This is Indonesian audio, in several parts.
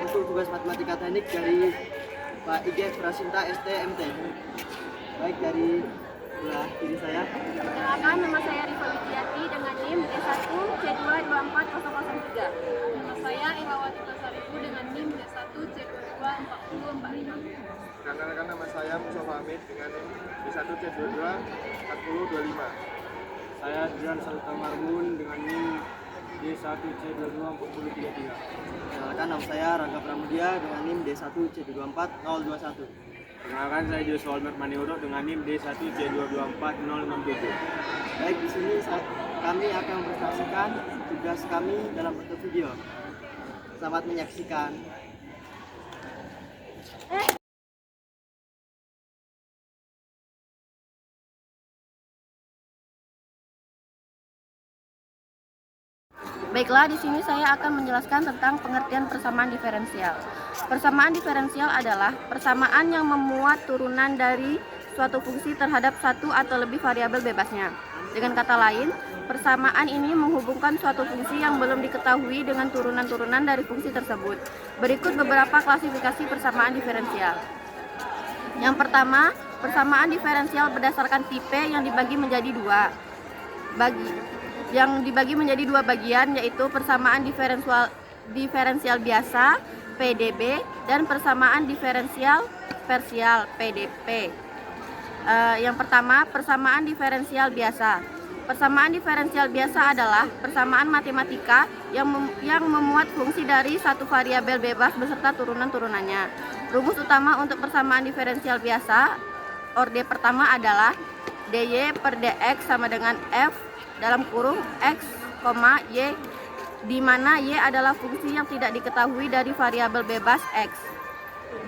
untuk tugas matematika teknik dari Pak IG Prasinta STMT. Baik, dari sebelah kiri saya. Perkenalkan, nama saya Rifa Widiati dengan NIM D1C2240003. Nama saya Irawati Tasarifu dengan NIM D1C224045. Perkenalkan, nama saya Mustafa Hamid dengan NIM D1C224025. Saya Adrian Salta Marmun dengan NIM D1C224033. Perkenalkan, nama saya Rangga Pramudia dengan NIM D1C24021. Perkenalkan, saya Joshua Almer Maniuro dengan NIM D1C224067. Baik, di sini kami akan mempresentasikan tugas kami dalam bentuk video. Selamat menyaksikan. Baiklah, di sini saya akan menjelaskan tentang pengertian persamaan diferensial. Persamaan diferensial adalah persamaan yang memuat turunan dari suatu fungsi terhadap satu atau lebih variabel bebasnya. Dengan kata lain, persamaan ini menghubungkan suatu fungsi yang belum diketahui dengan turunan-turunan dari fungsi tersebut. Berikut beberapa klasifikasi persamaan diferensial. Yang pertama, persamaan diferensial berdasarkan tipe yang dibagi menjadi dua bagian, yaitu persamaan diferensial biasa PDB dan persamaan diferensial parsial PDP. Yang pertama, persamaan diferensial biasa. Persamaan diferensial biasa adalah persamaan matematika yang memuat fungsi dari satu variabel bebas beserta turunan-turunannya. Rumus utama untuk persamaan diferensial biasa orde pertama adalah dy per dx sama dengan f dalam kurung x, y, di mana y adalah fungsi yang tidak diketahui dari variabel bebas x,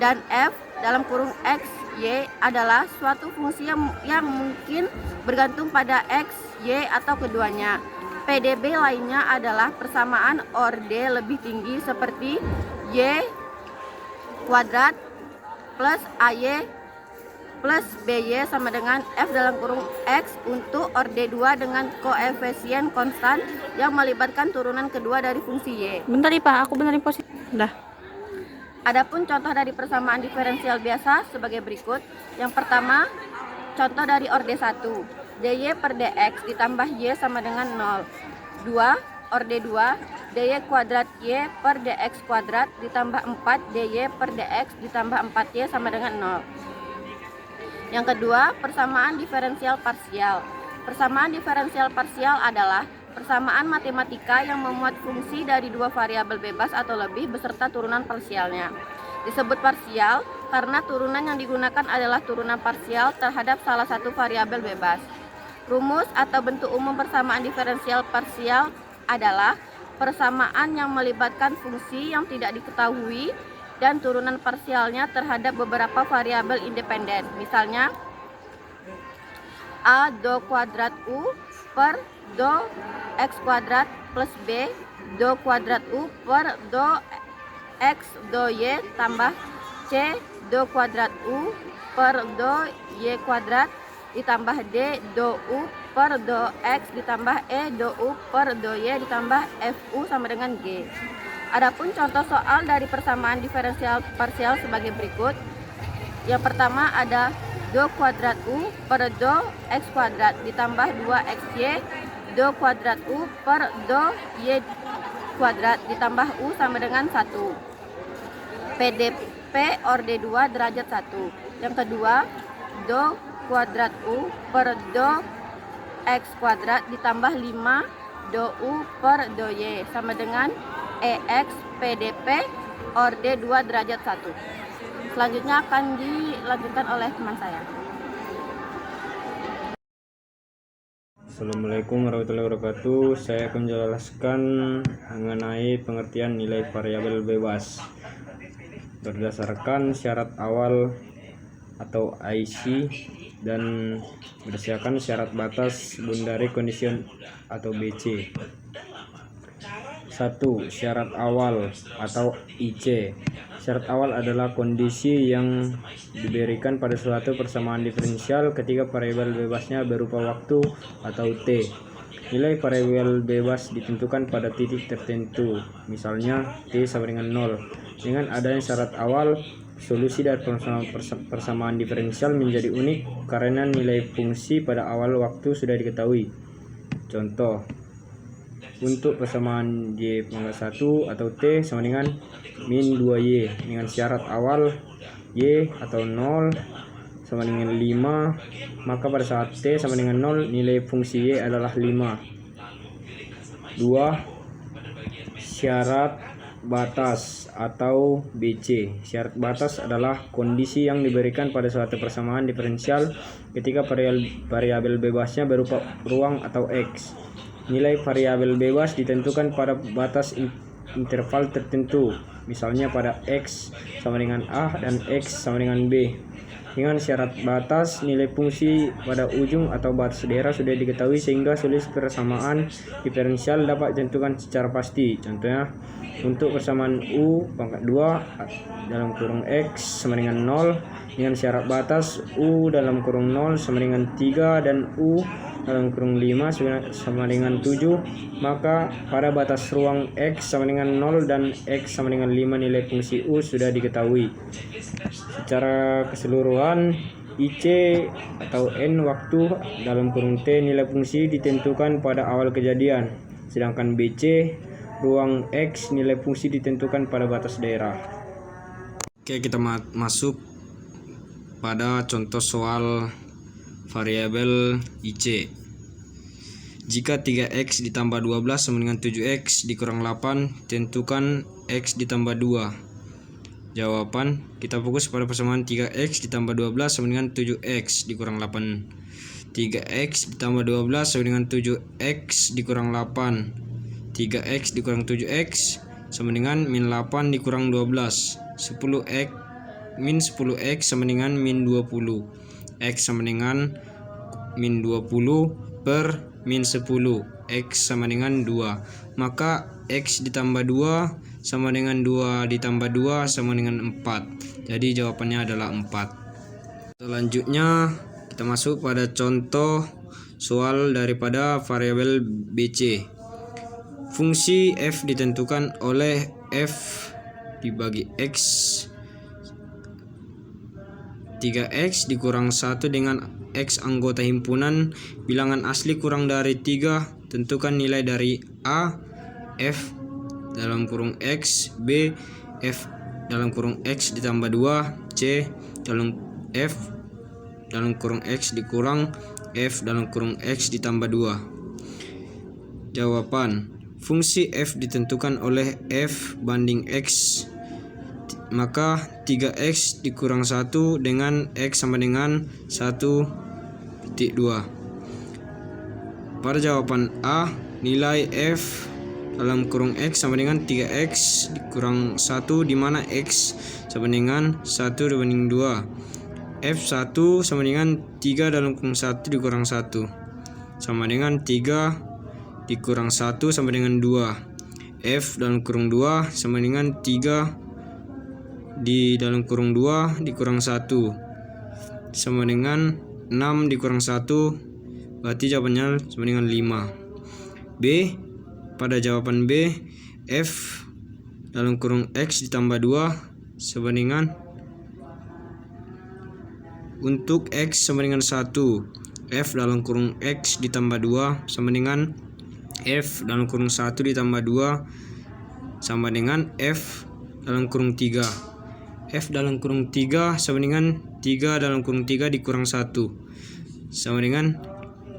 dan f dalam kurung x, y adalah suatu fungsi yang mungkin bergantung pada x, y atau keduanya. PDB lainnya adalah persamaan orde lebih tinggi seperti y kuadrat plus ay plus by sama dengan f dalam kurung x untuk orde 2 dengan koefisien konstan yang melibatkan turunan kedua dari fungsi y. Bentar nih Pak, aku benerin posisi. Dah. Adapun contoh dari persamaan diferensial biasa sebagai berikut. Yang pertama, contoh dari orde 1. dy per dx ditambah y sama dengan 0. 2. Orde 2. dy kuadrat y per dx kuadrat ditambah 4 dy per dx ditambah 4y sama dengan 0. Yang kedua, persamaan diferensial parsial. Persamaan diferensial parsial adalah persamaan matematika yang memuat fungsi dari dua variabel bebas atau lebih beserta turunan parsialnya. Disebut parsial karena turunan yang digunakan adalah turunan parsial terhadap salah satu variabel bebas. Rumus atau bentuk umum persamaan diferensial parsial adalah persamaan yang melibatkan fungsi yang tidak diketahui dan turunan parsialnya terhadap beberapa variabel independen. Misalnya, a do kuadrat u per do x kuadrat plus b do kuadrat u per do x do y tambah c do kuadrat u per do y kuadrat ditambah d do u per do x ditambah e do u per do y ditambah fu sama dengan g. Adapun contoh soal dari persamaan diferensial parsial sebagai berikut. Yang pertama ada do kuadrat u per do x kuadrat ditambah 2xy do kuadrat u per do y kuadrat ditambah u sama dengan 1. PDP orde 2 derajat 1. Yang kedua, do kuadrat u per do x kuadrat ditambah 5 do u per do y sama dengan EX PDP orde 2 derajat 1. Selanjutnya akan dilanjutkan oleh teman saya. Assalamualaikum warahmatullahi wabarakatuh. Saya akan menjelaskan mengenai pengertian nilai variabel bebas berdasarkan syarat awal atau IC dan berdasarkan syarat batas boundary condition atau BC. 1. Syarat awal atau IC. Syarat awal adalah kondisi yang diberikan pada suatu persamaan diferensial ketika variabel bebasnya berupa waktu atau T. Nilai variabel bebas ditentukan pada titik tertentu, misalnya T sama dengan 0. Dengan adanya syarat awal, solusi dari persamaan diferensial menjadi unik karena nilai fungsi pada awal waktu sudah diketahui. Contoh, untuk persamaan y pangkat 1 atau t sama dengan min 2y dengan syarat awal y atau 0 sama dengan 5, maka pada saat t sama dengan 0 nilai fungsi y adalah 5. 2. Syarat batas atau BC. Syarat batas adalah kondisi yang diberikan pada suatu persamaan diferensial ketika variabel bebasnya berupa ruang atau X. Nilai variabel bebas ditentukan pada batas interval tertentu, misalnya pada X sama dengan A dan X sama dengan B. Dengan syarat batas, nilai fungsi pada ujung atau batas daerah sudah diketahui sehingga solusi persamaan diferensial dapat ditentukan secara pasti. Contohnya, untuk persamaan U pangkat 2 dalam kurung X sama dengan 0 dengan syarat batas U dalam kurung 0 sama dengan 3 dan U dalam kurung 5 sama dengan 7, maka pada batas ruang X sama dengan 0 dan X sama dengan 5 nilai fungsi U sudah diketahui. Secara keseluruhan, IC atau N waktu dalam kurung T nilai fungsi ditentukan pada awal kejadian, sedangkan BC ruang X nilai fungsi ditentukan pada batas daerah. Oke, kita masuk pada contoh soal variabel IC. Jika 3x ditambah 12 sama dengan 7x dikurang 8, tentukan x ditambah 2. Jawaban, kita fokus pada persamaan 3x ditambah 12 sama dengan 7x dikurang 8. 3x ditambah 12 sama dengan 7x dikurang 8. 3x dikurang 7x sama dengan min 8 dikurang 12. 10x min 10x sama dengan min 20. X sama dengan min 20 per min 10. X sama dengan 2. Maka X ditambah 2 sama dengan 2 ditambah 2 sama dengan 4. Jadi jawabannya adalah 4. Selanjutnya kita masuk pada contoh soal daripada variabel BC. Fungsi f ditentukan oleh f dibagi x 3x dikurang 1 dengan x anggota himpunan bilangan asli kurang dari 3. Tentukan nilai dari A, F dalam kurung X, B, F dalam kurung X ditambah 2, C dalam F dalam kurung X dikurang F dalam kurung X ditambah 2. Jawaban, fungsi F ditentukan oleh F banding X, maka 3x dikurang 1 dengan x sama dengan 1,2. Pada jawaban A, nilai F dalam kurung X sama dengan 3x dikurang 1 di mana X sama dengan 1 dibanding 2. F1 sama dengan 3 dalam kurung 1 dikurang 1 sama dengan 3 dikurang 1 sama dengan 2. F dalam kurung 2 sama dengan 3 di dalam kurung 2 dikurang 1 sama dengan 6 dikurang 1, berarti jawabannya sama dengan 5. B, pada jawaban B, F dalam kurung X ditambah 2 sama dengan, untuk X sama dengan 1, F dalam kurung X ditambah 2 sama dengan F dalam kurung 1 ditambah 2 sama dengan F dalam kurung 3. F dalam kurung 3 sama dengan 3 dalam kurung 3 dikurang 1 sama dengan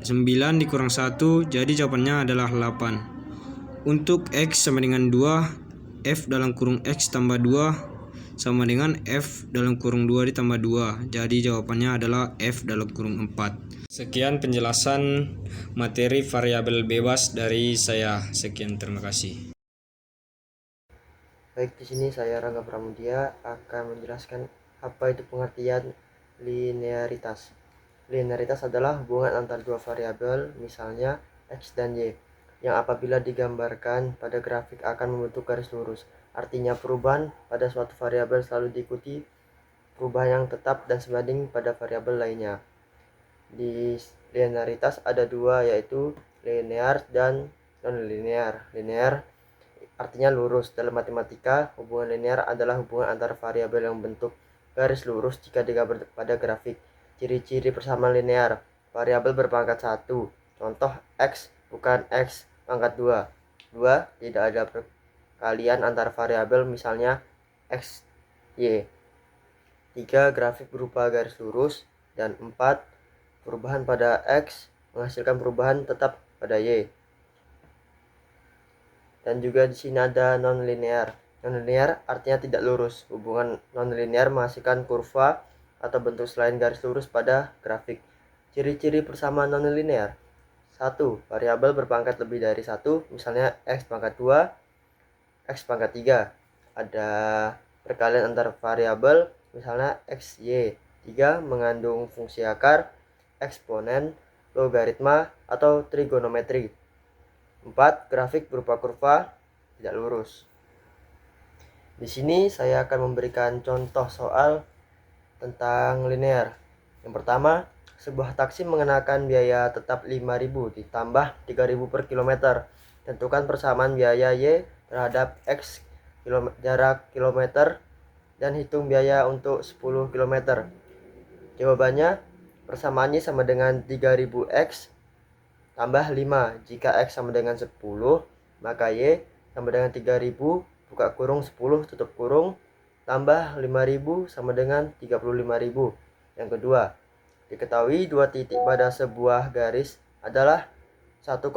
9 dikurang 1, jadi jawabannya adalah 8. Untuk X sama dengan 2, F dalam kurung X tambah 2 sama dengan F dalam kurung 2 ditambah 2, jadi jawabannya adalah F dalam kurung 4. Sekian penjelasan materi variabel bebas dari saya. Sekian, terima kasih. Baik, di sini saya Rangga Pramudia akan menjelaskan apa itu pengertian linearitas. Linearitas adalah hubungan antara dua variabel, misalnya X dan Y, yang apabila digambarkan pada grafik akan membentuk garis lurus. Artinya perubahan pada suatu variabel selalu diikuti perubahan yang tetap dan sebanding pada variabel lainnya. Di linearitas ada dua, yaitu linear dan non-linear. Linear artinya lurus. Dalam matematika, hubungan linear adalah hubungan antara variabel yang bentuk garis lurus jika digambar pada grafik. Ciri-ciri persamaan linear: variabel berpangkat 1. Contoh x bukan x pangkat 2. 2. Tidak ada perkalian antar variabel, misalnya x, y. 3. Grafik berupa garis lurus. Dan 4. Perubahan pada x menghasilkan perubahan tetap pada y. Dan juga di sini ada non-linear. Non-linear artinya tidak lurus. Hubungan non-linear menghasilkan kurva atau bentuk selain garis lurus pada grafik. Ciri-ciri persamaan non-linear: 1. Variabel berpangkat lebih dari 1, misalnya x pangkat 2, x pangkat 3. Ada perkalian antar variabel, misalnya x, y. 3. Mengandung fungsi akar, eksponen, logaritma, atau trigonometri. 4. Grafik berupa kurva tidak lurus. Di sini saya akan memberikan contoh soal tentang linear. Yang pertama, sebuah taksi mengenakan biaya tetap 5.000 ditambah 3.000 per kilometer. Tentukan persamaan biaya Y terhadap X jarak kilometer dan hitung biaya untuk 10 km. Jawabannya, persamaannya sama dengan 3.000X tambah 5. Jika X sama dengan 10, maka Y sama dengan 3.000 buka kurung 10 tutup kurung tambah 5.000 sama dengan 35.000. Yang kedua, diketahui dua titik pada sebuah garis adalah 1,2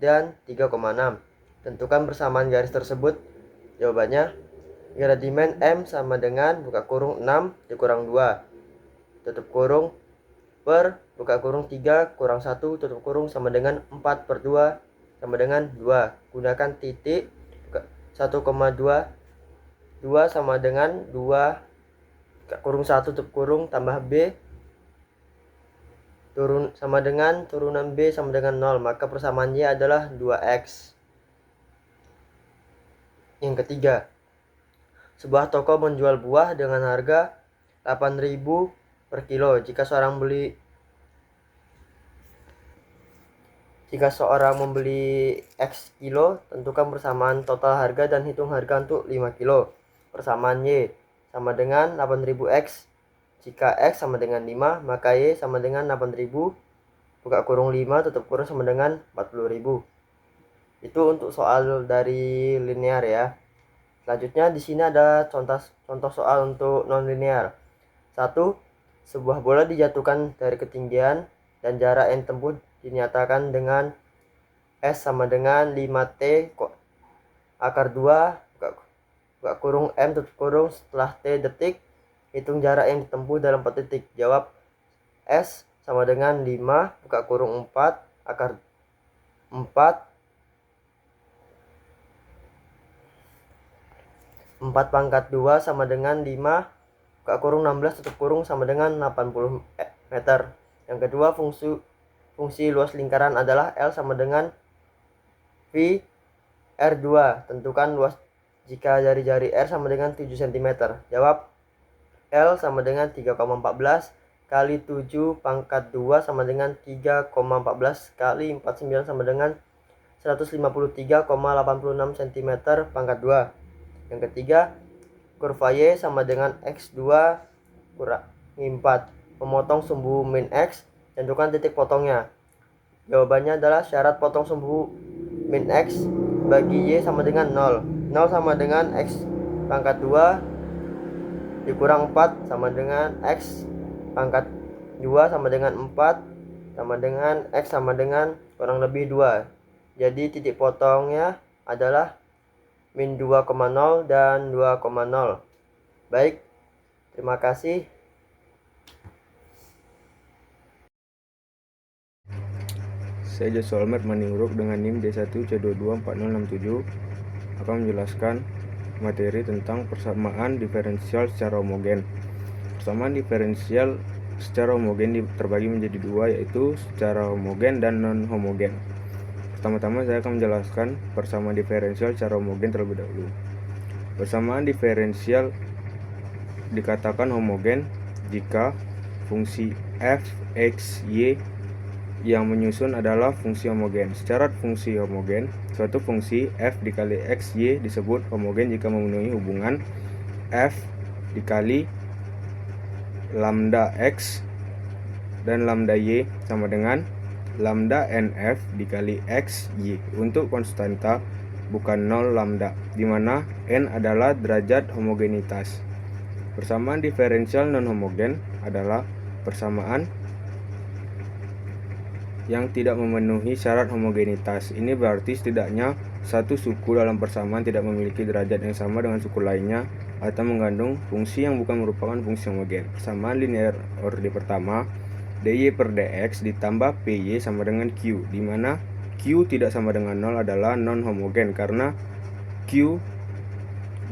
dan 3,6. Tentukan persamaan garis tersebut. Jawabannya, gradimen M sama dengan buka kurung 6 dikurang 2 tutup kurung per buka kurung 3 kurang 1 tutup kurung sama dengan 4 per 2 sama dengan 2. Gunakan titik 1,2 2 sama dengan 2 buka kurung 1 tutup kurung tambah B sama dengan turunan B sama dengan 0, maka persamaannya adalah 2x. Yang ketiga, sebuah toko menjual buah dengan harga 8.000 per kilo. Jika seorang membeli X kilo, tentukan persamaan total harga dan hitung harga untuk 5 kilo. Persamaan Y sama dengan 8.000X. Jika X sama dengan 5, maka Y sama dengan 8.000 buka kurung 5 tutup kurung sama dengan 40.000. Itu untuk soal dari linear ya. Selanjutnya di sini ada contoh soal untuk non-linear. 1. Sebuah bola dijatuhkan dari ketinggian dan jarak yang ditempuh dinyatakan dengan S sama dengan 5T akar 2 buka kurung M tutup kurung setelah T detik. Hitung jarak yang ditempuh dalam 4 detik. Jawab, S sama dengan 5 buka kurung 4 akar 4 pangkat 2 sama dengan 5 buka kurung 16 tutup kurung sama dengan 80 meter. Yang kedua, fungsi luas lingkaran adalah L sama dengan V R2. Tentukan luas jika jari-jari R sama dengan 7 cm. Jawab, L sama dengan 3,14 kali 7 pangkat 2 sama dengan 3,14 kali 49 sama dengan 153,86 cm pangkat 2. Yang ketiga, kurva Y sama dengan X2 kurangi 4. Memotong sumbu min X, tentukan titik potongnya. Jawabannya adalah syarat potong sumbu min X bagi Y sama dengan 0. 0 sama dengan X pangkat 2 dikurang 4 sama dengan X pangkat 2 sama dengan 4 sama dengan X sama dengan kurang lebih 2. Jadi titik potongnya adalah min 2,0 dan 2,0. Baik, terima kasih. Saya Joshua Almer Maninguruk dengan NIM D1C224067 akan menjelaskan materi tentang persamaan diferensial secara homogen. Persamaan diferensial secara homogen terbagi menjadi dua, yaitu secara homogen dan non-homogen. Pertama-tama saya akan menjelaskan persamaan diferensial secara homogen terlebih dahulu. Persamaan diferensial dikatakan homogen jika fungsi f, x, y yang menyusun adalah fungsi homogen. Secara fungsi homogen, suatu fungsi f dikali x, y disebut homogen jika memenuhi hubungan f dikali lambda x dan lambda y sama dengan lambda nf dikali x, y untuk konstanta bukan 0 lambda, di mana n adalah derajat homogenitas. Persamaan diferensial non-homogen adalah persamaan yang tidak memenuhi syarat homogenitas. Ini berarti setidaknya satu suku dalam persamaan tidak memiliki derajat yang sama dengan suku lainnya atau mengandung fungsi yang bukan merupakan fungsi homogen. Persamaan linear orde pertama, dy per dx ditambah py sama dengan q, di mana q tidak sama dengan 0 adalah non-homogen karena q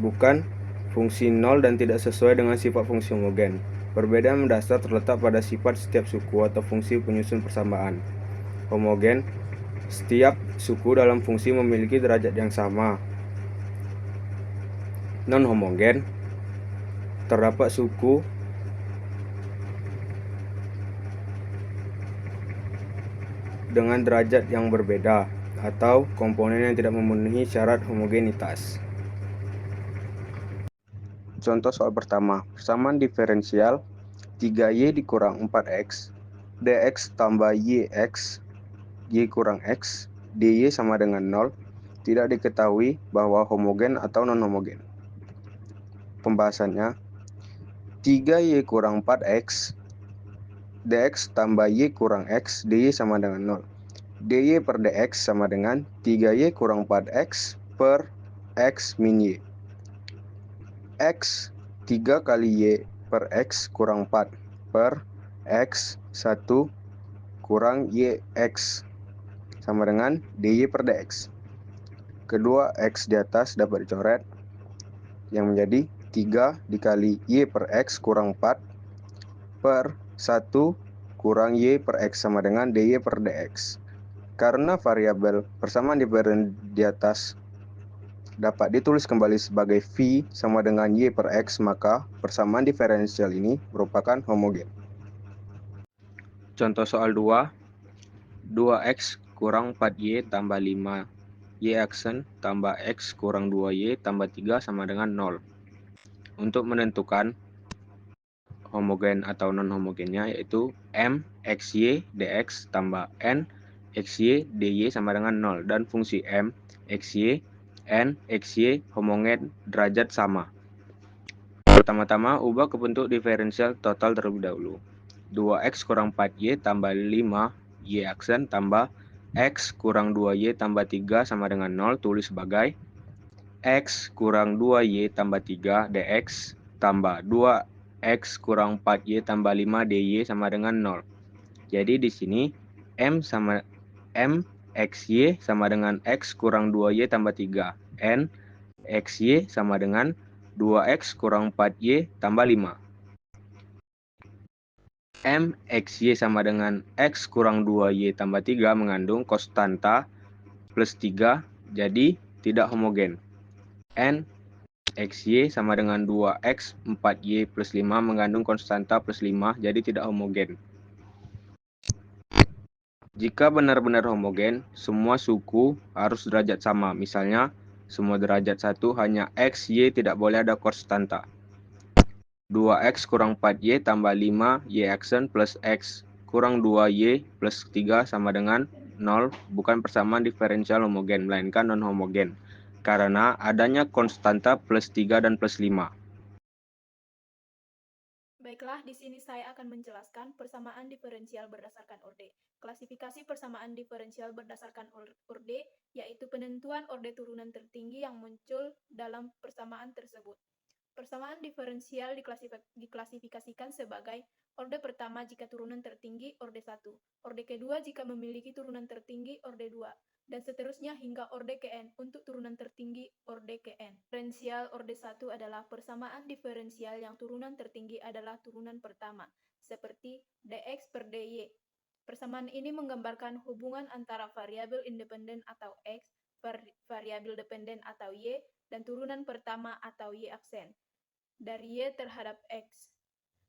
bukan fungsi 0 dan tidak sesuai dengan sifat fungsi homogen. Perbedaan mendasar terletak pada sifat setiap suku atau fungsi penyusun persamaan. Homogen, setiap suku dalam fungsi memiliki derajat yang sama. Non-homogen, terdapat suku dengan derajat yang berbeda atau komponen yang tidak memenuhi syarat homogenitas. Contoh soal pertama, persamaan diferensial 3y dikurang 4x dx tambah yx, y kurang x, dy sama dengan 0, tidak diketahui bahwa homogen atau non-homogen. Pembahasannya, 3y kurang 4x, dx tambah y kurang x, dy sama dengan 0. dy per dx sama dengan 3y kurang 4x per x min y. X 3 kali y per x kurang 4 per x 1 kurang yx sama dengan dy per dx. Kedua x di atas dapat dicoret yang menjadi 3 dikali y per x kurang 4 per 1 kurang y per x sama dengan dy per dx. Karena variabel persamaan di atas dapat ditulis kembali sebagai v sama dengan y per x, maka persamaan diferensial ini merupakan homogen. Contoh soal 2, 2x kurang 4y tambah 5 y aksen tambah x kurang 2y tambah 3 sama dengan 0. Untuk menentukan homogen atau non-homogennya yaitu m xy dx tambah n xy dy sama dengan 0 dan fungsi m xy n xy homogen derajat sama. Pertama-tama ubah ke bentuk diferensial total terlebih dahulu. 2x kurang 4y tambah 5 y aksen tambah x kurang 2y tambah 3 sama dengan 0 tulis sebagai x kurang 2y tambah 3 dx tambah 2x kurang 4y tambah 5 dy sama dengan 0. Jadi di sini m xy sama dengan x kurang 2y tambah 3. N xy sama dengan 2x kurang 4y tambah 5. M xy sama dengan x kurang 2y tambah 3 mengandung konstanta plus 3, jadi tidak homogen. N xy sama dengan 2x 4y plus 5 mengandung konstanta plus 5, jadi tidak homogen. Jika benar-benar homogen, semua suku harus derajat sama. Misalnya, semua derajat 1 hanya x, y tidak boleh ada konstanta. 2x kurang 4y tambah 5 y aksen plus x kurang 2y plus 3 sama dengan 0 bukan persamaan diferensial homogen, melainkan non-homogen. Karena adanya konstanta plus 3 dan plus 5. Baiklah, di sini saya akan menjelaskan persamaan diferensial berdasarkan orde. Klasifikasi persamaan diferensial berdasarkan orde yaitu penentuan orde turunan tertinggi yang muncul dalam persamaan tersebut. Persamaan diferensial diklasifikasikan sebagai orde pertama jika turunan tertinggi orde 1, orde kedua jika memiliki turunan tertinggi orde 2, dan seterusnya hingga orde Kn untuk turunan tertinggi orde Kn. Diferensial orde 1 adalah persamaan diferensial yang turunan tertinggi adalah turunan pertama, seperti dx per dy. Persamaan ini menggambarkan hubungan antara variabel independen atau x, variabel dependen atau y, dan turunan pertama atau y aksen dari y terhadap x.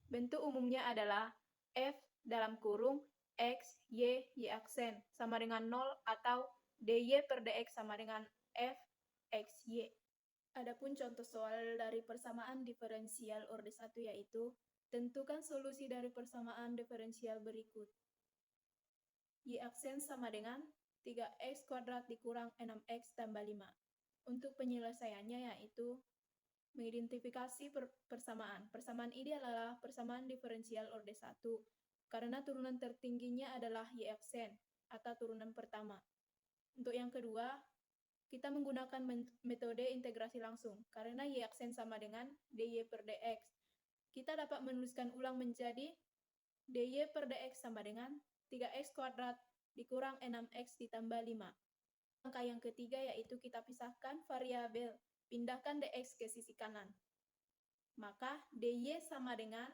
Bentuk umumnya adalah f dalam kurung X, Y, Y aksen sama dengan 0 atau dy per dx sama dengan f x, y. Adapun contoh soal dari persamaan diferensial orde 1 yaitu, tentukan solusi dari persamaan diferensial berikut. Y aksen sama dengan 3x kuadrat dikurang 6x tambah 5. Untuk penyelesaiannya yaitu, mengidentifikasi persamaan. Persamaan ini adalah persamaan diferensial orde 1, karena turunan tertingginya adalah Y aksen, atau turunan pertama. Untuk yang kedua, kita menggunakan metode integrasi langsung, karena Y aksen sama dengan dy per dx. Kita dapat menuliskan ulang menjadi dy per dx sama dengan 3x kuadrat dikurang 6x ditambah 5. Langkah yang ketiga yaitu kita pisahkan variabel, pindahkan dx ke sisi kanan. Maka dy sama dengan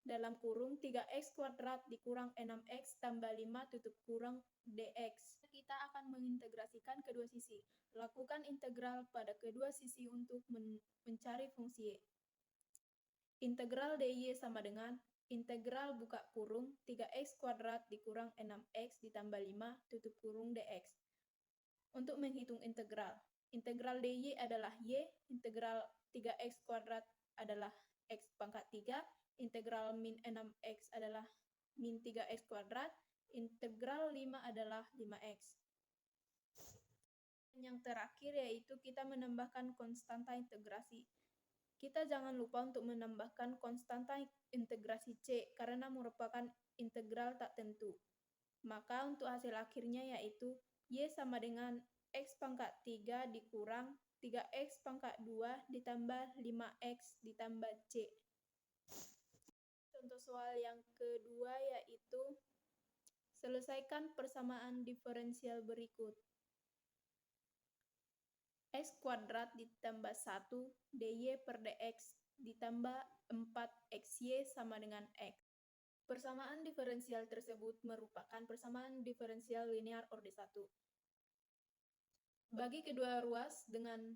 dalam kurung 3x kuadrat dikurang 6x tambah 5 tutup kurung dx. Kita akan mengintegrasikan kedua sisi. Lakukan integral pada kedua sisi untuk mencari fungsi y. Integral dy sama dengan integral buka kurung 3x kuadrat dikurang 6x ditambah 5 tutup kurung dx. Untuk menghitung integral, integral dy adalah y, integral 3x kuadrat adalah x pangkat 3, integral min 6x adalah min 3x kuadrat, integral 5 adalah 5x. Yang terakhir yaitu kita menambahkan konstanta integrasi. Kita jangan lupa untuk menambahkan konstanta integrasi c karena merupakan integral tak tentu. Maka untuk hasil akhirnya yaitu y sama dengan x pangkat 3 dikurang 3x pangkat 2 ditambah 5x ditambah c. Contoh soal yang kedua yaitu, selesaikan persamaan diferensial berikut. X kuadrat ditambah 1 dy per dx ditambah 4xy sama dengan x. Persamaan diferensial tersebut merupakan persamaan diferensial linear orde 1. Bagi kedua ruas dengan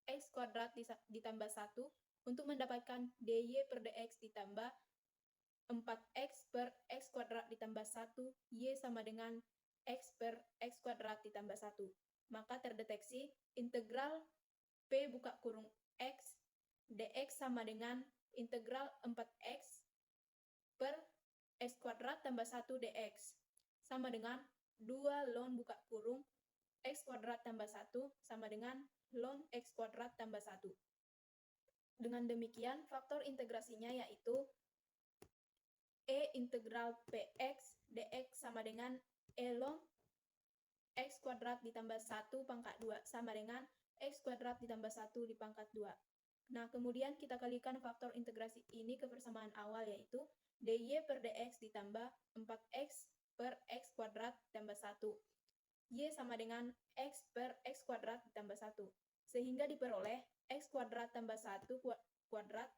x kuadrat ditambah 1 untuk mendapatkan dy per dx ditambah 4x per x kuadrat ditambah 1 y sama dengan x per x kuadrat ditambah 1. Maka terdeteksi integral p buka kurung x dx sama dengan integral 4x per x kuadrat tambah 1 dx sama dengan 2 ln buka kurung x kuadrat tambah 1 sama dengan ln x kuadrat tambah 1. Dengan demikian, faktor integrasinya yaitu e integral px dx sama dengan e ln x kuadrat ditambah 1 pangkat 2 sama dengan x kuadrat ditambah 1 di pangkat 2. Nah, kemudian kita kalikan faktor integrasi ini ke persamaan awal yaitu dy per dx ditambah 4x per x kuadrat ditambah 1. Y sama dengan x per x kuadrat ditambah 1. Sehingga diperoleh x kuadrat tambah 1 kuadrat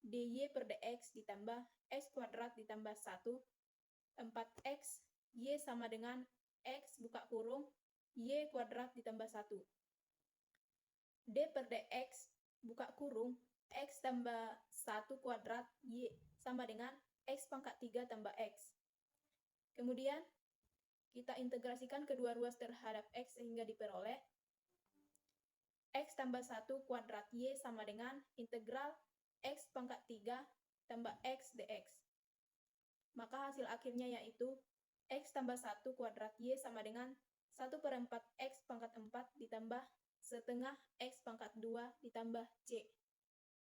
dy per dx ditambah x kuadrat ditambah 1 4x y sama dengan x buka kurung y kuadrat ditambah 1. D per dx buka kurung x tambah 1 kuadrat y sama dengan x pangkat 3 tambah x. Kemudian kita integrasikan kedua ruas terhadap x sehingga diperoleh x tambah 1 kuadrat y sama dengan integral x pangkat 3 tambah x dx. Maka hasil akhirnya yaitu x tambah 1 kuadrat y sama dengan 1/4 x pangkat 4 ditambah setengah x pangkat 2 ditambah c.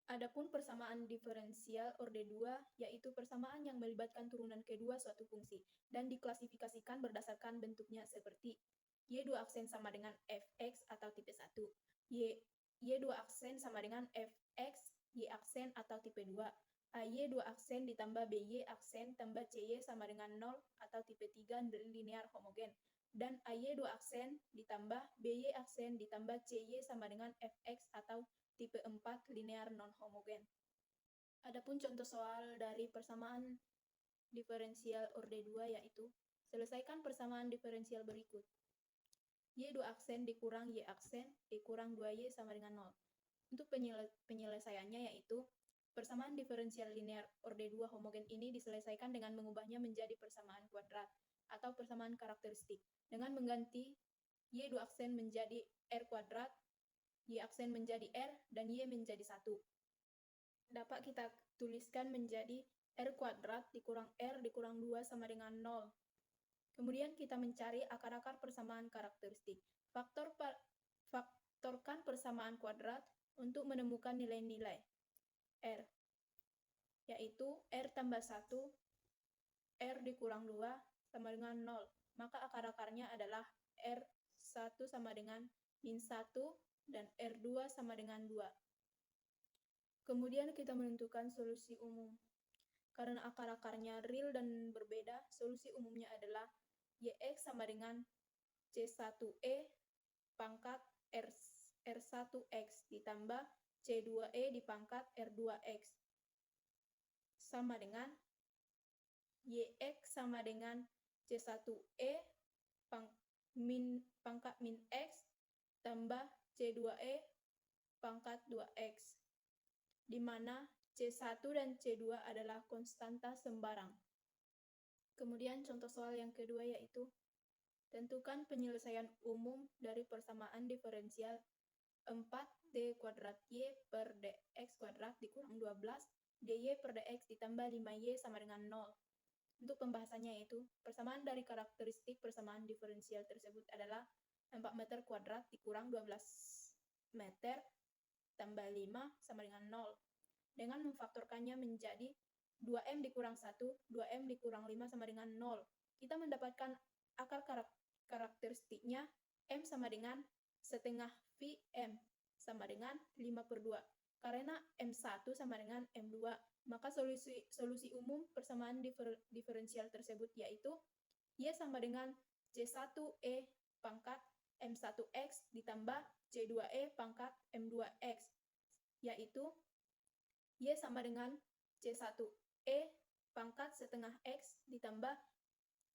Adapun persamaan diferensial orde 2 yaitu persamaan yang melibatkan turunan kedua suatu fungsi dan diklasifikasikan berdasarkan bentuknya seperti y2 aksen sama dengan fx atau tipe 1, y2 aksen sama dengan fx, y aksen atau tipe 2, ay2 aksen ditambah by aksen tambah cy sama dengan 0 atau tipe 3 linear homogen, dan ay2 aksen ditambah by aksen ditambah cy sama dengan fx atau tipe 4 linear non-homogen. Adapun contoh soal dari persamaan diferensial orde 2 yaitu, selesaikan persamaan diferensial berikut. Y2 aksen dikurang y aksen dikurang 2y sama dengan 0. Untuk penyelesaiannya yaitu, persamaan diferensial linear orde 2 homogen ini diselesaikan dengan mengubahnya menjadi persamaan kuadrat. atau persamaan karakteristik dengan mengganti Y dua aksen menjadi R kuadrat, Y aksen menjadi R, dan Y menjadi 1. Dapat kita tuliskan menjadi R kuadrat dikurang R dikurang 2 sama dengan 0. Kemudian kita mencari akar-akar persamaan karakteristik. Faktorkan persamaan kuadrat untuk menemukan nilai-nilai R, yaitu R tambah 1, R dikurang 2 sama dengan 0. Maka akar-akarnya adalah R1 sama dengan min 1 dan R2 sama dengan 2. Kemudian kita menentukan solusi umum. Karena akar-akarnya real dan berbeda, solusi umumnya adalah YX sama dengan C1E pangkat R1X ditambah C2E dipangkat R2X sama dengan YX sama dengan C1E pangkat min X tambah C2E pangkat 2X, di mana C1 dan C2 adalah konstanta sembarang. Kemudian contoh soal yang kedua yaitu tentukan penyelesaian umum dari persamaan diferensial 4D kuadrat Y per DX kuadrat dikurang 12 DY per DX ditambah 5Y sama dengan 0. Untuk pembahasannya yaitu persamaan dari karakteristik persamaan diferensial tersebut adalah 4 meter kuadrat dikurang 12 meter tambah 5 sama dengan 0. Dengan memfaktorkannya menjadi 2M dikurang 1, 2M dikurang 5 sama dengan 0. Kita mendapatkan akar karakteristiknya M sama dengan setengah VM sama dengan 5/2. Karena M1 sama dengan M2, maka solusi umum persamaan diferensial tersebut yaitu Y sama dengan C1E pangkat M1X ditambah C2E pangkat M2X, yaitu Y sama dengan C1E pangkat setengah X ditambah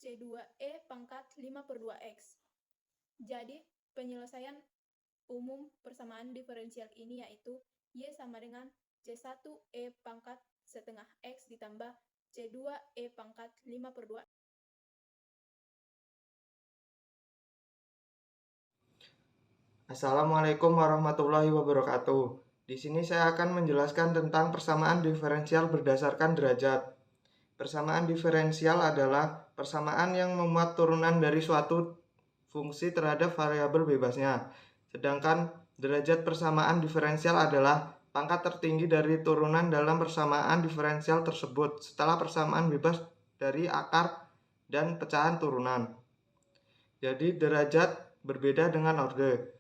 C2E pangkat 5/2X. Jadi, penyelesaian umum persamaan diferensial ini yaitu Y sama dengan C1E pangkat setengah X ditambah C2E pangkat 5/2. Assalamualaikum warahmatullahi wabarakatuh. Di sini saya akan menjelaskan tentang persamaan diferensial berdasarkan derajat. Persamaan diferensial adalah persamaan yang memuat turunan dari suatu fungsi terhadap variabel bebasnya. Sedangkan derajat persamaan diferensial adalah pangkat tertinggi dari turunan dalam persamaan diferensial tersebut setelah persamaan bebas dari akar dan pecahan turunan. Jadi derajat berbeda dengan orde.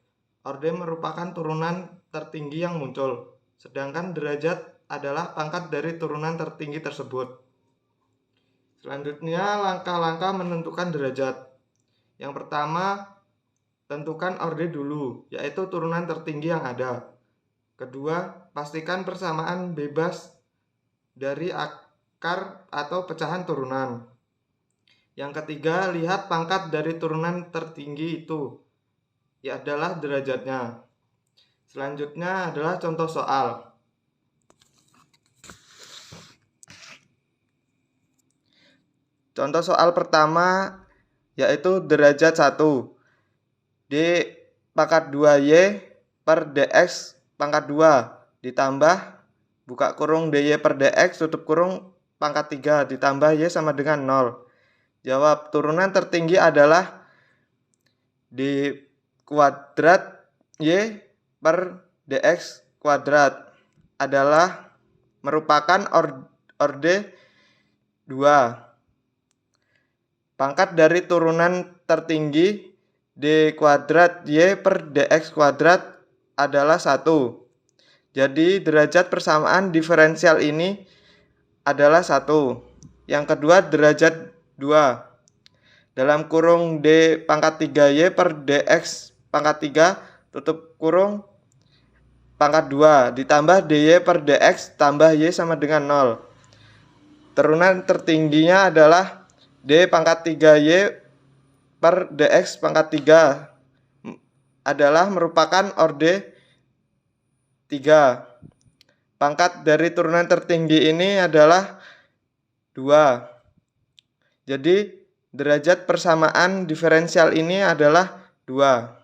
Orde merupakan turunan tertinggi yang muncul, sedangkan derajat adalah pangkat dari turunan tertinggi tersebut. Selanjutnya, langkah-langkah menentukan derajat. Yang pertama, tentukan orde dulu, yaitu turunan tertinggi yang ada. Kedua, pastikan persamaan bebas dari akar atau pecahan turunan. Yang ketiga, lihat pangkat dari turunan tertinggi itu, ya adalah derajatnya. Selanjutnya adalah contoh soal. Contoh soal pertama yaitu derajat 1 D pangkat 2Y per DX pangkat 2 ditambah buka kurung DY per DX tutup kurung pangkat 3 ditambah Y sama dengan 0. Jawab, turunan tertinggi adalah D kuadrat Y per DX kuadrat adalah merupakan orde 2. Pangkat dari turunan tertinggi D kuadrat Y per DX kuadrat adalah 1. Jadi derajat persamaan diferensial ini adalah 1. Yang kedua derajat 2. Dalam kurung D pangkat 3Y per DX pangkat 3 tutup kurung pangkat 2 ditambah DY per DX tambah Y sama dengan 0. Turunan tertingginya adalah D pangkat 3Y per DX pangkat 3 adalah merupakan orde 3. Pangkat dari turunan tertinggi ini adalah 2. Jadi Derajat persamaan diferensial ini adalah 2.